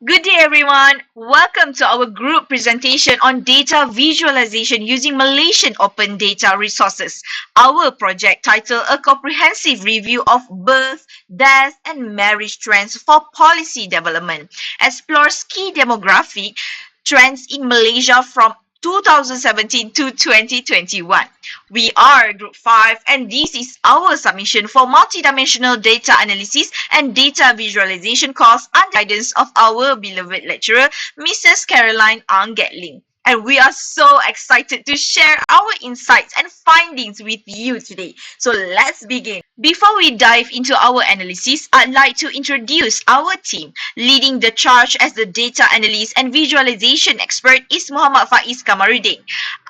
Good day, everyone. Welcome to our group presentation on data visualization using Malaysian open data resources. Our project titled A Comprehensive Review of Birth, Death, and Marriage Trends for Policy Development explores key demographic trends in Malaysia from 2017 to 2021. We are Group 5 and this is our submission for multidimensional data analysis and data visualization course under guidance of our beloved lecturer, Mrs. Caroline Ang Gek Ling. And we are so excited to share our insights and findings with you today. So let's begin. Before we dive into our analysis, I'd like to introduce our team. Leading the charge as the data analyst and visualization expert is Muhammad Faiz Kamaruddin.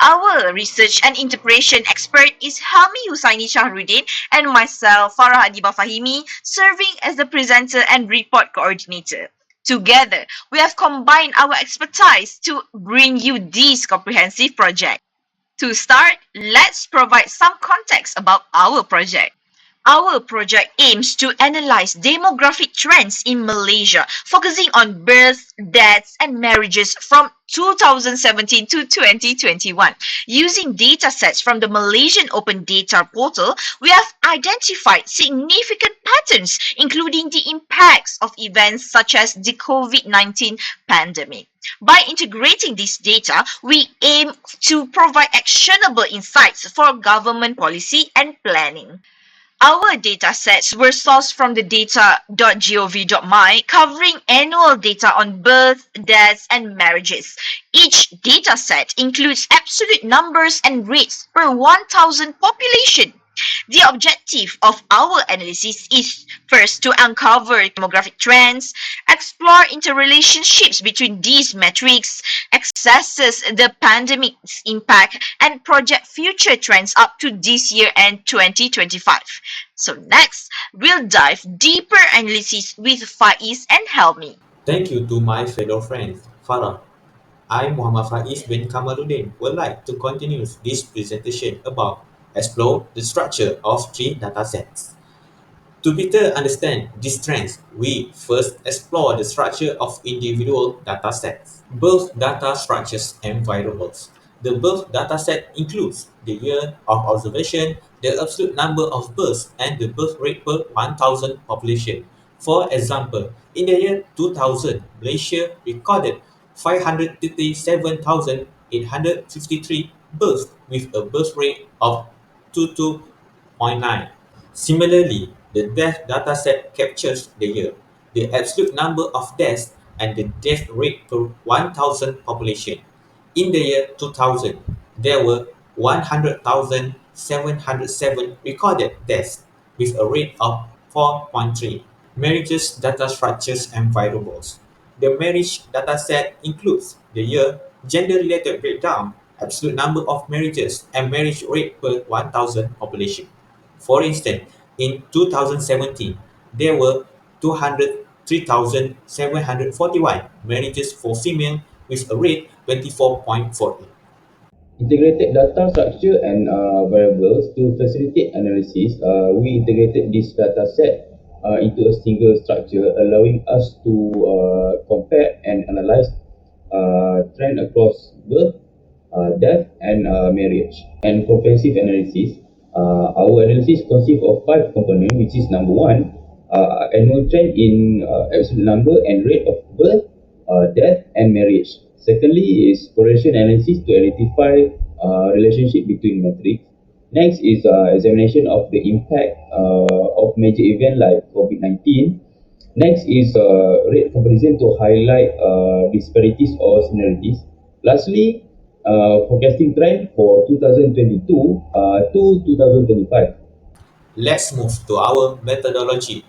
Our research and interpretation expert is Helmi Husaini Shahruddin and myself, Farah Adiba Fahimi, serving as the presenter and report coordinator. Together, we have combined our expertise to bring you this comprehensive project. To start, let's provide some context about our project. Our project aims to analyze demographic trends in Malaysia, focusing on births, deaths, and marriages from 2017 to 2021. Using data sets from the Malaysian Open Data Portal, we have identified significant patterns, including the impacts of events such as the COVID-19 pandemic. By integrating this data, we aim to provide actionable insights for government policy and planning. Our data sets were sourced from the Data.gov.my, covering annual data on birth, deaths, and marriages. Each data set includes absolute numbers and rates per 1,000 population. The objective of our analysis is first to uncover demographic trends, explore interrelationships between these metrics, assesses the pandemic's impact, and project future trends up to this year and 2025. So next, we'll dive deeper analysis with Faiz and Helmi. Thank you to my fellow friend, Farah. I, Muhammad Faiz bin Kamaluddin, would like to continue this presentation about explore the structure of three datasets. To better understand these trends, we first explore the structure of individual datasets, both data structures and variables. The birth dataset includes the year of observation, the absolute number of births, and the birth rate per 1,000 population. For example, in the year 2000, Malaysia recorded 537,853 births with a birth rate of 22.9. Similarly, the death dataset captures the year, the absolute number of deaths, and the death rate per 1,000 population. In the year 2000, there were 100,707 recorded deaths with a rate of 4.3. Marriages data structures and variables. The marriage dataset includes the year, gender-related breakdown, absolute number of marriages, and marriage rate per 1,000 population. For instance, in 2017, there were 203,741 marriages for female with a rate 24.48. Integrated data structure and variables to facilitate analysis. We integrated this data set into a single structure, allowing us to compare and analyze trend across birth, death, and marriage. And comprehensive analysis. Our analysis consists of 5 components, which is number 1, annual trend in absolute number and rate of birth, death, and marriage. Secondly is correlation analysis to identify relationship between metrics. Next is examination of the impact of major event like COVID-19. Next is rate comparison to highlight disparities or similarities. Lastly, forecasting trend for 2022 to 2025. Let's move to our methodology.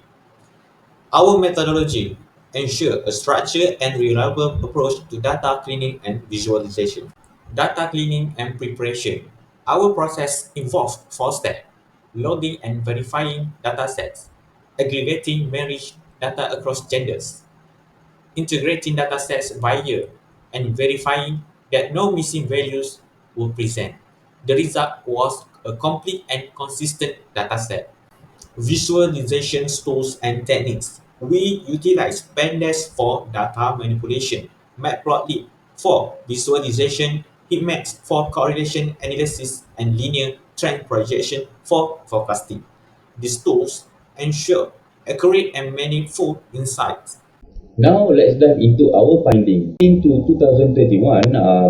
Our methodology ensures a structured and reliable approach to data cleaning and visualization. Data cleaning and preparation. Our process involves 4 steps: loading and verifying datasets, aggregating marriage data across genders, integrating datasets by year, and verifying that no missing values were present. The result was a complete and consistent dataset. Visualization tools and techniques. We utilize pandas for data manipulation, matplotlib for visualization, heatmaps for correlation analysis, and linear trend projection for forecasting. These tools ensure accurate and meaningful insights. Now let's dive into our findings. Into 2021,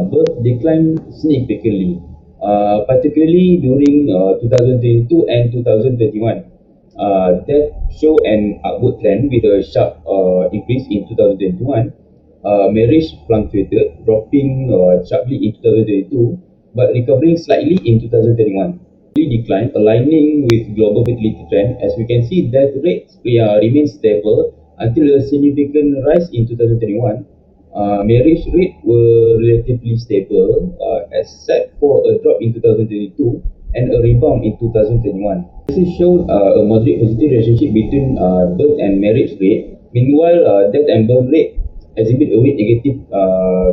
birth declined significantly, particularly during 2022 and 2021. Death show an upward trend with a sharp increase in 2021. Marriage fluctuated, dropping sharply in 2022, but recovering slightly in 2021. Decline, aligning with global fertility trend. As we can see, death rates remain stable until a significant rise in 2021. Marriage rate were relatively stable, except for a drop in 2022 and a rebound in 2021. This showed a moderate positive relationship between birth and marriage rate. Meanwhile, death and birth rate exhibit a weak negative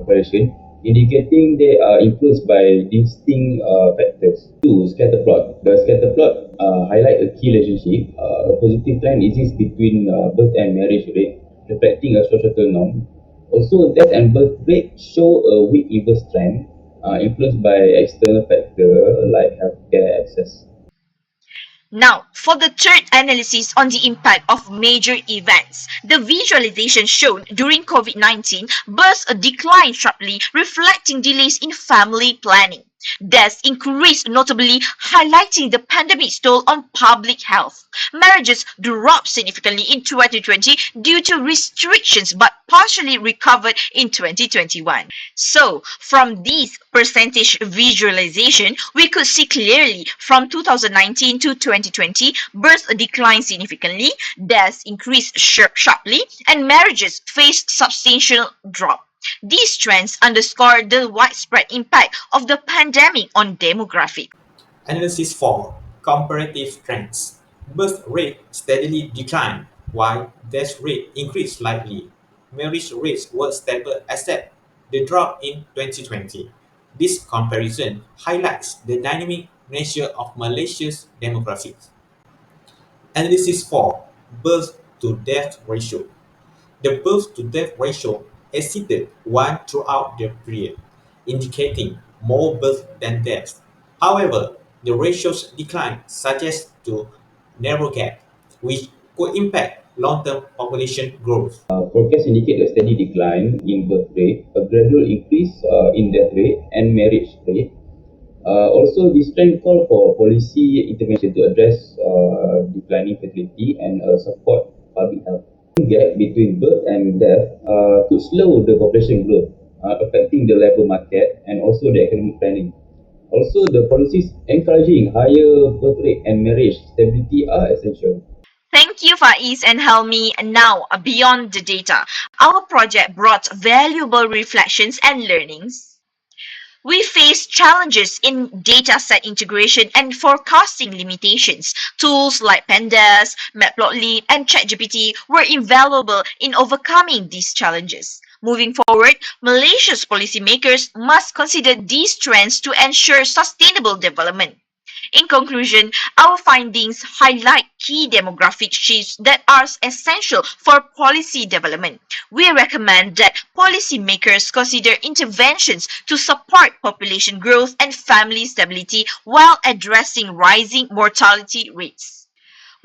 correlation, indicating they are influenced by distinct factors. 2. Scatter plot. The scatter plot highlight a key relationship. A positive trend exists between birth and marriage rate, reflecting a societal norm. Also, death and birth rate show a weak inverse trend, influenced by external factors like healthcare access. Now, for the third analysis on the impact of major events, the visualization shown during COVID-19 births declined sharply, reflecting delays in family planning. Deaths increased notably, highlighting the pandemic's toll on public health. Marriages dropped significantly in 2020 due to restrictions but partially recovered in 2021. So, from these percentage visualization, we could see clearly from 2019 to 2020, births declined significantly, deaths increased sharply, and marriages faced substantial drop. These trends underscore the widespread impact of the pandemic on demographics. Analysis 4. Comparative trends. Birth rate steadily declined, while death rate increased slightly. Marriage rates were stable except the drop in 2020. This comparison highlights the dynamic nature of Malaysia's demographics. Analysis 4. Birth to death ratio. The birth to death ratio exceeded 1 throughout the period, indicating more births than deaths. However, the ratio's decline suggests to narrow gap, which could impact long-term population growth. Forecasts indicate a steady decline in birth rate, a gradual increase in death rate and marriage rate. Also, this trend call for policy intervention to address declining fertility and support public health. The gap between birth and death could slow the population growth, affecting the labour market and also the economic planning. Also, the policies encouraging higher birth rate and marriage stability are essential. Thank you, Faiz and Helmi. Now, beyond the data, our project brought valuable reflections and learnings. We faced challenges in data set integration and forecasting limitations. Tools like Pandas, Matplotlib, and ChatGPT were invaluable in overcoming these challenges. Moving forward, Malaysia's policymakers must consider these trends to ensure sustainable development. In conclusion, our findings highlight key demographic shifts that are essential for policy development. We recommend that policymakers consider interventions to support population growth and family stability while addressing rising mortality rates.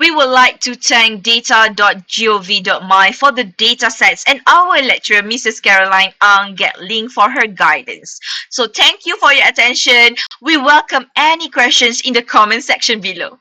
We would like to thank Data.gov.my for the data sets and our lecturer, Mrs. Caroline Ang Gek Ling, for her guidance. So thank you for your attention. We welcome any questions in the comment section below.